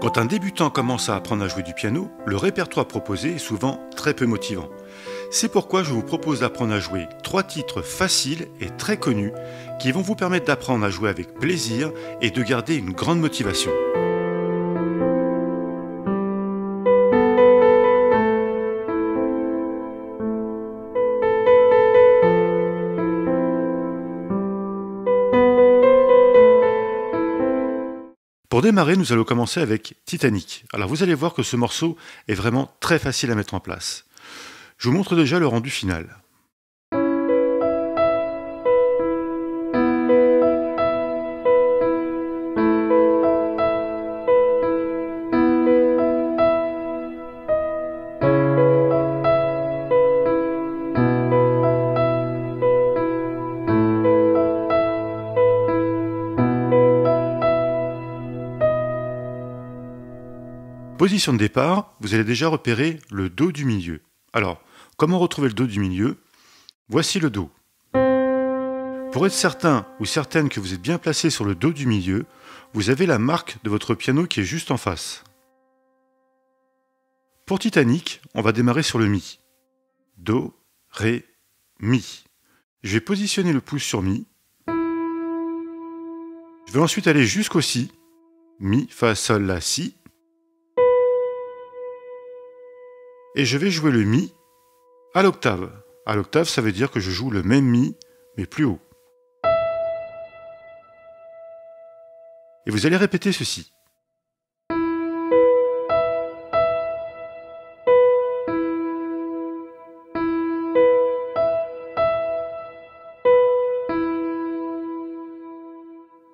Quand un débutant commence à apprendre à jouer du piano, le répertoire proposé est souvent très peu motivant. C'est pourquoi je vous propose d'apprendre à jouer 3 titres faciles et très connus qui vont vous permettre d'apprendre à jouer avec plaisir et de garder une grande motivation. Pour démarrer, nous allons commencer avec Titanic. Alors vous allez voir que ce morceau est vraiment très facile à mettre en place. Je vous montre déjà le rendu final. Position de départ, vous allez déjà repérer le Do du milieu. Alors, comment retrouver le Do du milieu? Voici le Do. Pour être certain ou certaine que vous êtes bien placé sur le Do du milieu, vous avez la marque de votre piano qui est juste en face. Pour Titanic, on va démarrer sur le Mi. Do, Ré, Mi. Je vais positionner le pouce sur Mi. Je vais ensuite aller jusqu'au Si. Mi, Fa, Sol, La, Si. Et je vais jouer le Mi à l'octave. À l'octave, ça veut dire que je joue le même Mi, mais plus haut. Et vous allez répéter ceci.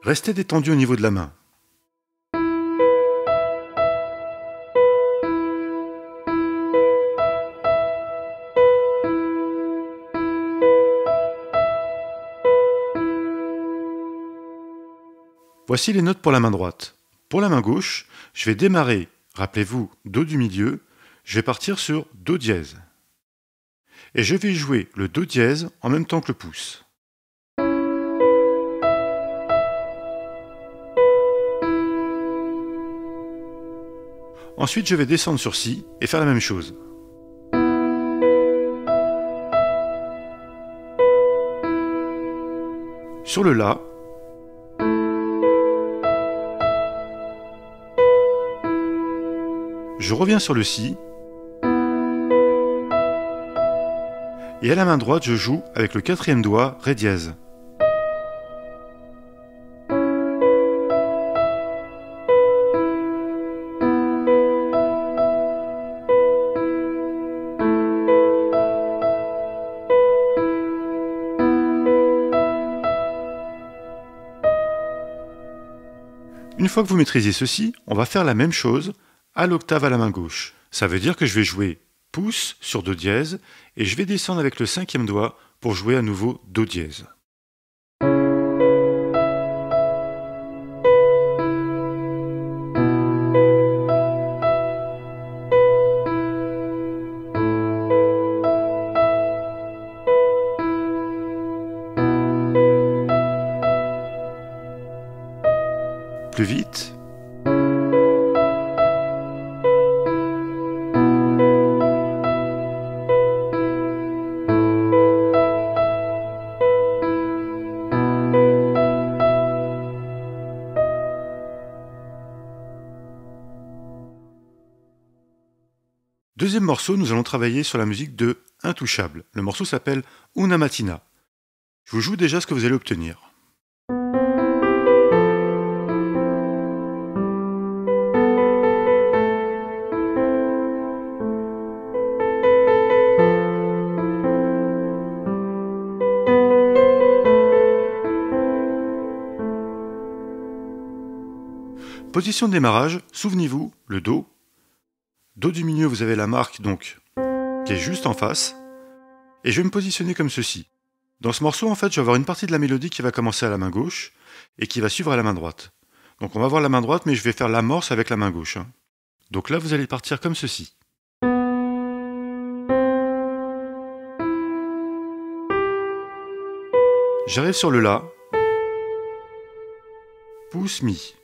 Restez détendu au niveau de la main. Voici les notes pour la main droite. Pour la main gauche, je vais démarrer, rappelez-vous, Do du milieu, je vais partir sur Do dièse. Et je vais jouer le Do dièse en même temps que le pouce. Ensuite, je vais descendre sur Si et faire la même chose. Sur le La, je reviens sur le Si, et à la main droite, je joue avec le 4e doigt Ré dièse. Une fois que vous maîtrisez ceci, on va faire la même chose à l'octave à la main gauche. Ça veut dire que je vais jouer pouce sur Do dièse et je vais descendre avec le 5e doigt pour jouer à nouveau Do dièse. Plus vite. Deuxième morceau, nous allons travailler sur la musique de Intouchable. Le morceau s'appelle Una Mattina. Je vous joue déjà ce que vous allez obtenir. Position de démarrage, souvenez-vous, le Do. Do du milieu, vous avez la marque donc qui est juste en face. Et je vais me positionner comme ceci. Dans ce morceau, en fait, je vais avoir une partie de la mélodie qui va commencer à la main gauche et qui va suivre à la main droite. Donc on va voir la main droite, mais je vais faire l'amorce avec la main gauche. Donc là, vous allez partir comme ceci. J'arrive sur le La, pouce, Mi.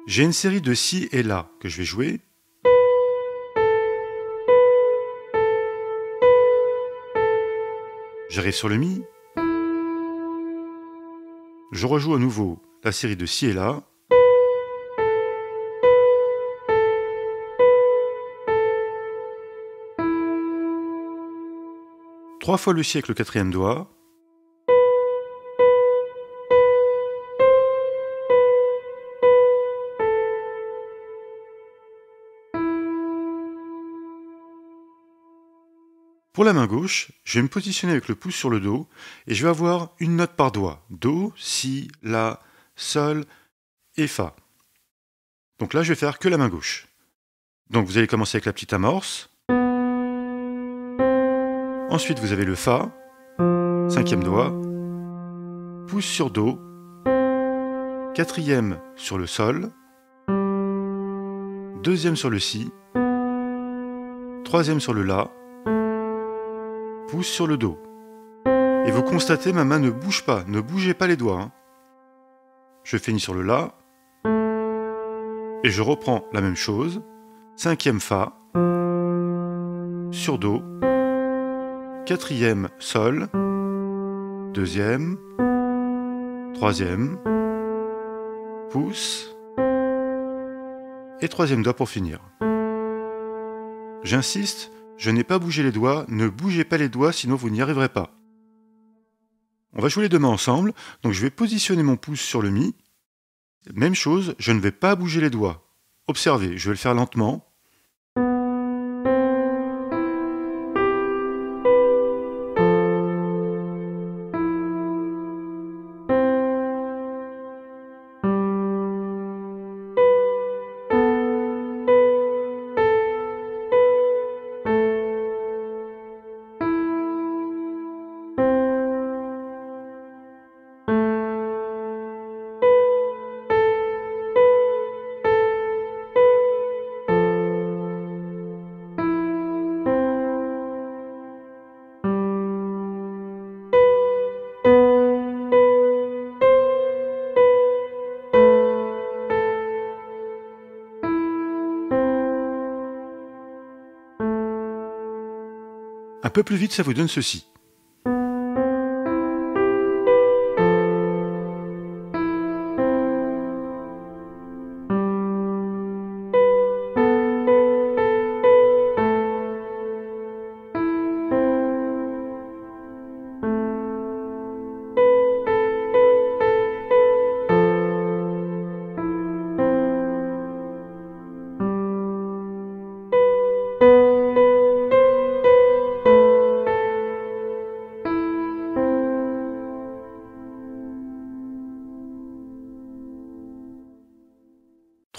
J'ai une série de si et la que je vais jouer. J'arrive sur le mi. Je rejoue à nouveau la série de si et la. Trois fois le si avec le quatrième doigt. Pour la main gauche, je vais me positionner avec le pouce sur le Do et je vais avoir une note par doigt. Do, si, la, sol et fa. Donc là, je vais faire que la main gauche. Donc vous allez commencer avec la petite amorce. Ensuite, vous avez le fa, cinquième doigt, pouce sur Do, quatrième sur le sol, deuxième sur le si, troisième sur le la, pouce sur le do. Et vous constatez, ma main ne bouge pas, ne bougez pas les doigts. Hein. Je finis sur le la, et je reprends la même chose, cinquième fa, sur do, quatrième sol, deuxième, troisième, pouce, et troisième doigt pour finir. J'insiste, je n'ai pas bougé les doigts, ne bougez pas les doigts sinon vous n'y arriverez pas. On va jouer les deux mains ensemble, donc je vais positionner mon pouce sur le mi. Même chose, je ne vais pas bouger les doigts. Observez, je vais le faire lentement. Un peu plus vite, ça vous donne ceci.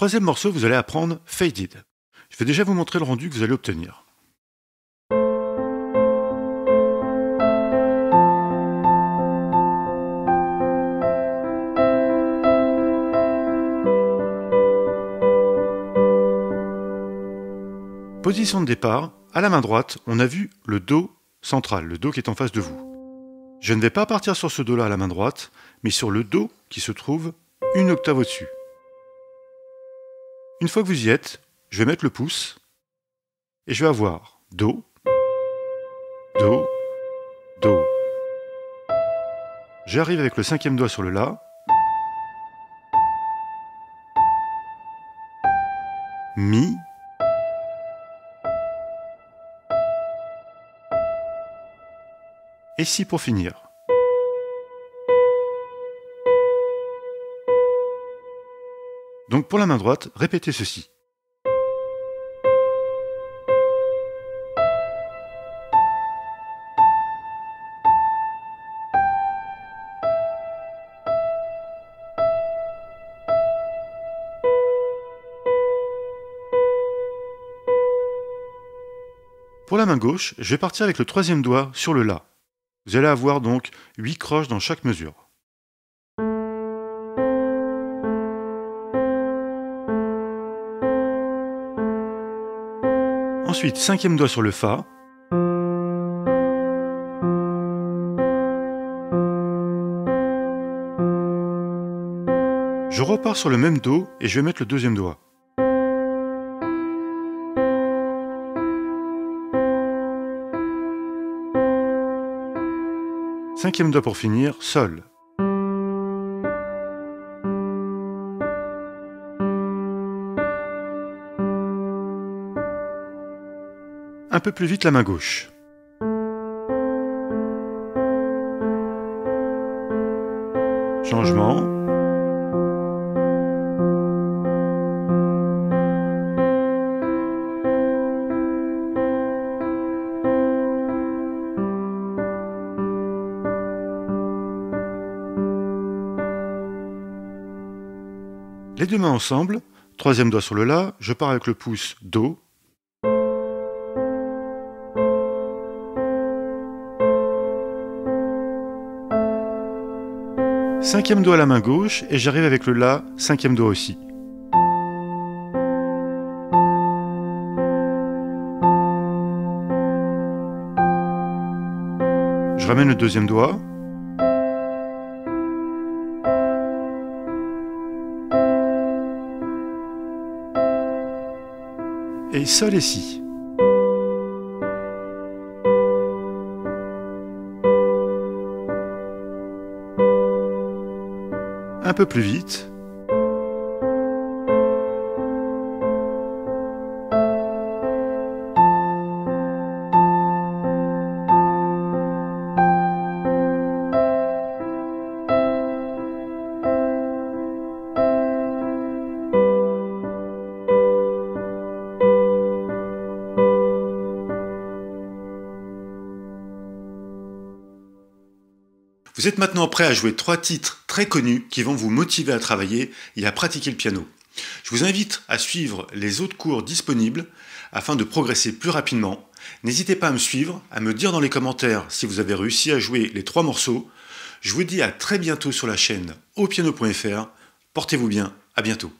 Troisième morceau, vous allez apprendre Faded. Je vais déjà vous montrer le rendu que vous allez obtenir. Position de départ, à la main droite, on a vu le Do central, le Do qui est en face de vous. Je ne vais pas partir sur ce Do-là à la main droite, mais sur le Do qui se trouve une octave au-dessus. Une fois que vous y êtes, je vais mettre le pouce et je vais avoir Do, Do, Do. J'arrive avec le cinquième doigt sur le La, Mi, et Si pour finir. Donc pour la main droite, répétez ceci. Pour la main gauche, je vais partir avec le troisième doigt sur le La. Vous allez avoir donc 8 croches dans chaque mesure. Ensuite, cinquième doigt sur le Fa. Je repars sur le même Do et je vais mettre le deuxième doigt. Cinquième doigt pour finir, Sol. Un peu plus vite la main gauche. Changement. Les deux mains ensemble, troisième doigt sur le La, je pars avec le pouce Do. Cinquième doigt à la main gauche et j'arrive avec le La, cinquième doigt aussi. Je ramène le deuxième doigt. Et Sol et Si. Un peu plus vite. Vous êtes maintenant prêt à jouer 3 titres très connus qui vont vous motiver à travailler et à pratiquer le piano. Je vous invite à suivre les autres cours disponibles afin de progresser plus rapidement. N'hésitez pas à me suivre, à me dire dans les commentaires si vous avez réussi à jouer les 3 morceaux. Je vous dis à très bientôt sur la chaîne aupiano.fr. Portez-vous bien, à bientôt.